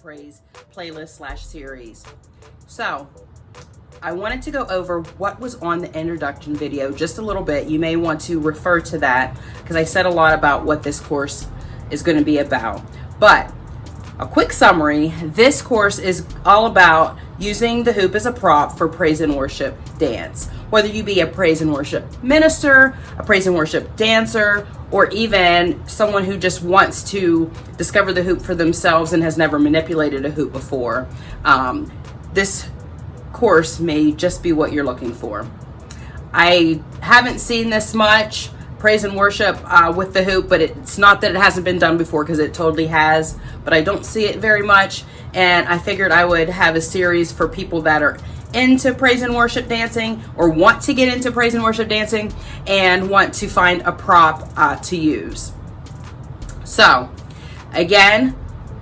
praise playlist slash series. So I wanted to go over what was on the introduction video just a little bit. You may want to refer to that because I said a lot about what this course is going to be about. But a quick summary, this course is all about using the hoop as a prop for praise and worship dance. Whether you be a praise and worship minister, a praise and worship dancer, or even someone who just wants to discover the hoop for themselves and has never manipulated a hoop before, this course may just be what you're looking for. I haven't seen this much praise and worship with the hoop, but it's not that it hasn't been done before, because it totally has, but I don't see it very much. And I figured I would have a series for people that are into praise and worship dancing, or want to get into praise and worship dancing, and want to find a prop to use. So again,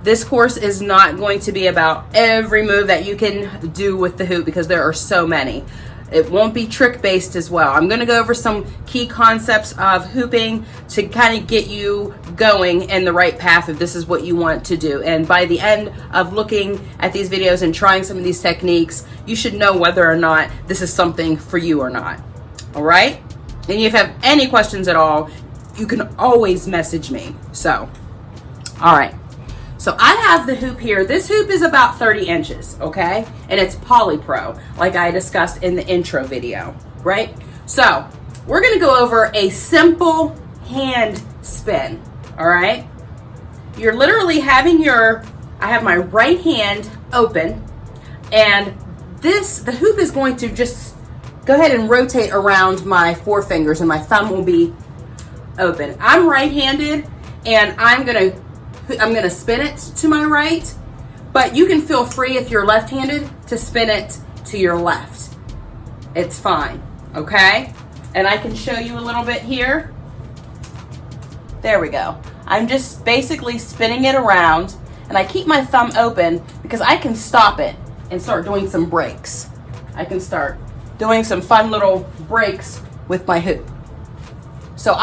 this course is not going to be about every move that you can do with the hoop, because there are so many. It won't be trick based as well. I'm going to go over some key concepts of hooping to kind of get you going in the right path if this is what you want to do. And by the end of looking at these videos and trying some of these techniques, you should know whether or not this is something for you or not. All right? And if you have any questions at all, you can always message me. So, all right. So I have the hoop here. This hoop is about 30 inches, okay? And it's Polypro, like I discussed in the intro video, right? So we're gonna go over a simple hand spin, all right? You're literally having I have my right hand open, and the hoop is going to just go ahead and rotate around my forefingers, and my thumb will be open. I'm right-handed, and I'm gonna spin it to my right, but you can feel free if you're left-handed to spin it to your left. It's fine, okay? And I can show you a little bit here. There we go. I'm just basically spinning it around, and I keep my thumb open because I can stop it and start doing some breaks. I can start doing some fun little breaks with my hoop. So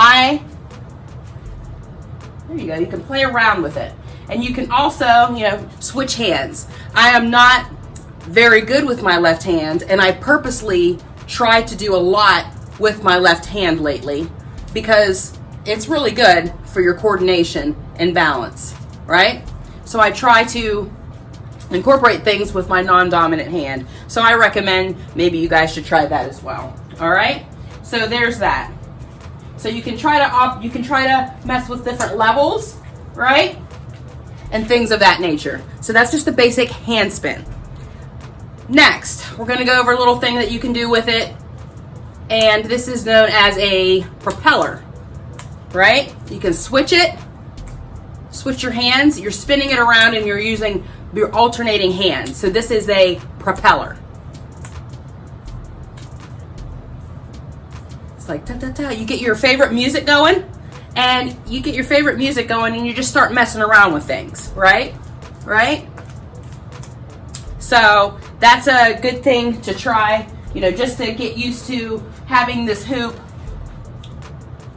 there you go. You can play around with it. And you can also, switch hands. I am not very good with my left hand, and I purposely try to do a lot with my left hand lately because it's really good for your coordination and balance, right? So I try to incorporate things with my non-dominant hand. So I recommend maybe you guys should try that as well. All right? So there's that. So you can try to mess with different levels, right? And things of that nature. So that's just the basic hand spin. Next, we're gonna go over a little thing that you can do with it. And this is known as a propeller, right? You can switch your hands, you're spinning it around, and you're alternating hands. So this is a propeller. Like ta-ta-ta. You get your favorite music going, and you just start messing around with things, right? So that's a good thing to try, just to get used to having this hoop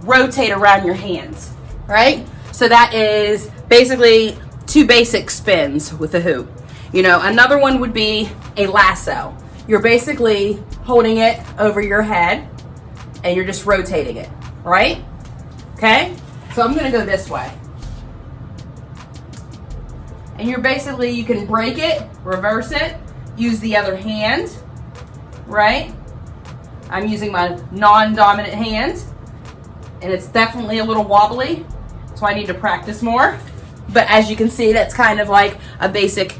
rotate around your hands, right? So that is basically 2 basic spins with the hoop. Another one would be a lasso. You're basically holding it over your head, and you're just rotating it, right? Okay? So I'm gonna go this way. And you can break it, reverse it, use the other hand, right? I'm using my non-dominant hand, and it's definitely a little wobbly, so I need to practice more. But as you can see, that's kind of like a basic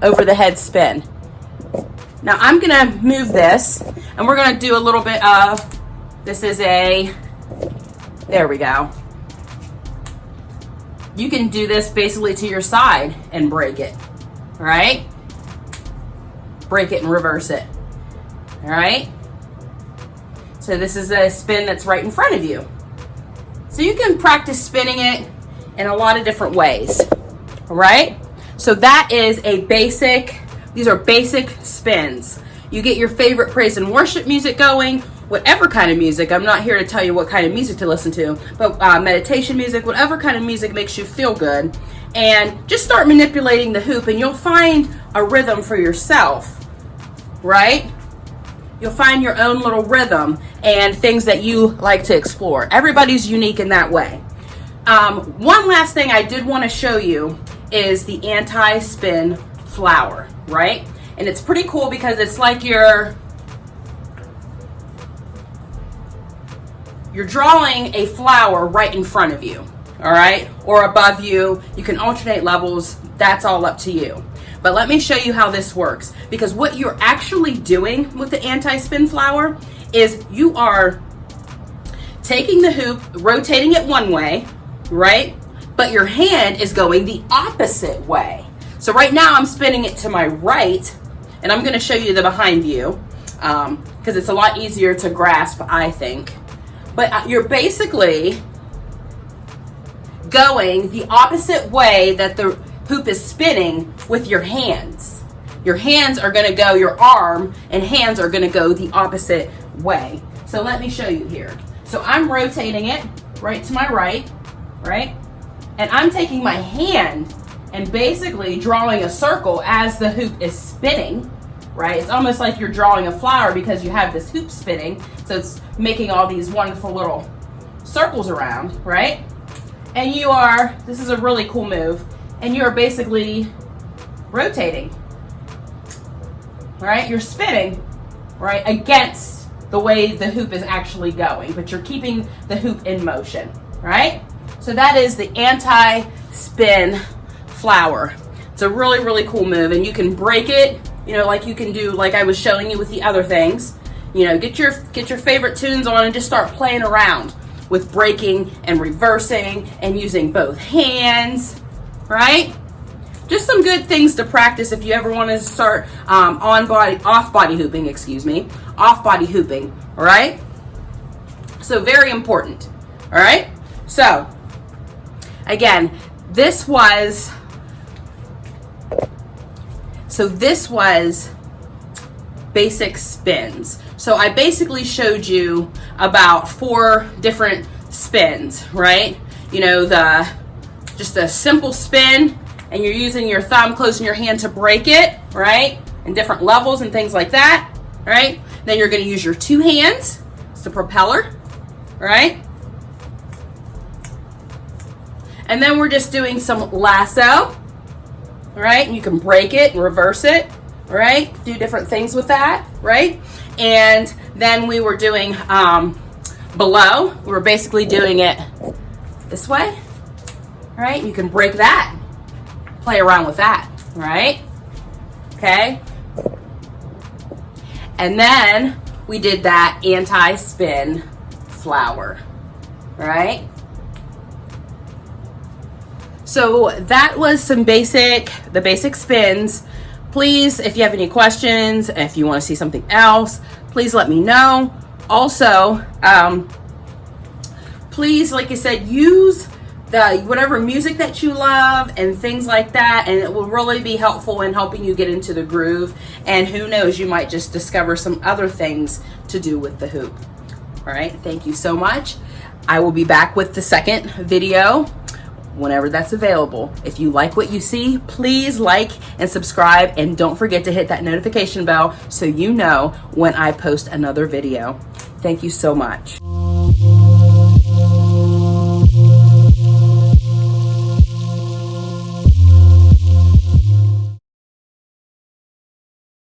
over the head spin. Now I'm gonna move this, and we're gonna do a little bit of, there we go. You can do this basically to your side and break it, all right? Break it and reverse it, all right? So this is a spin that's right in front of you. So you can practice spinning it in a lot of different ways, all right? So that is these are basic spins. You get your favorite praise and worship music going, whatever kind of music. I'm not here to tell you what kind of music to listen to, but meditation music, whatever kind of music makes you feel good. And just start manipulating the hoop and you'll find a rhythm for yourself, right? You'll find your own little rhythm and things that you like to explore. Everybody's unique in that way. One last thing I did want to show you is the anti-spin flower, right? And it's pretty cool because it's like you're drawing a flower right in front of you, all right? Or above you. You can alternate levels. That's all up to you. But let me show you how this works, because what you're actually doing with the anti-spin flower is you are taking the hoop, rotating it one way, right? But your hand is going the opposite way. So right now I'm spinning it to my right, and I'm going to show you the behind view because it's a lot easier to grasp, I think. But you're basically going the opposite way that the hoop is spinning with your hands. Your hands are going to go, your arm and hands are going to go the opposite way. So let me show you here. So I'm rotating it right to my right, right? And I'm taking my hand and basically drawing a circle as the hoop is spinning, right? It's almost like you're drawing a flower because you have this hoop spinning. So it's making all these wonderful little circles around, right? And you are, this is a really cool move, and you're basically rotating, right? You're spinning, right, against the way the hoop is actually going, but you're keeping the hoop in motion, right? So that is the anti-spin flower. It's a really, really cool move, and you can break it, you know, like you can do, like I was showing you with the other things. You know, get your favorite tunes on and just start playing around with breaking and reversing and using both hands, right? Just some good things to practice if you ever want to start off body hooping, all right? So very important, all right? So again, this was basic spins. So I basically showed you about 4 different spins, right? You know, just a simple spin, and you're using your thumb, closing your hand to break it, right? In different levels and things like that, right? Then you're going to use your 2 hands. It's the propeller, right? And then we're just doing some lasso, right? And you can break it and reverse it, right? Do different things with that, right? And then we were doing below. We were basically doing it this way, right? You can break that, play around with that, right? Okay. And then we did that anti-spin flower, right? So that was the basic spins. Please, if you have any questions, if you want to see something else, please let me know. Also, please, like I said, use whatever music that you love and things like that, and it will really be helpful in helping you get into the groove. And who knows, you might just discover some other things to do with the hoop. All right, thank you so much. I will be back with the second video whenever that's available. If you like what you see, please like and subscribe, and don't forget to hit that notification bell so you know when I post another video. Thank you so much.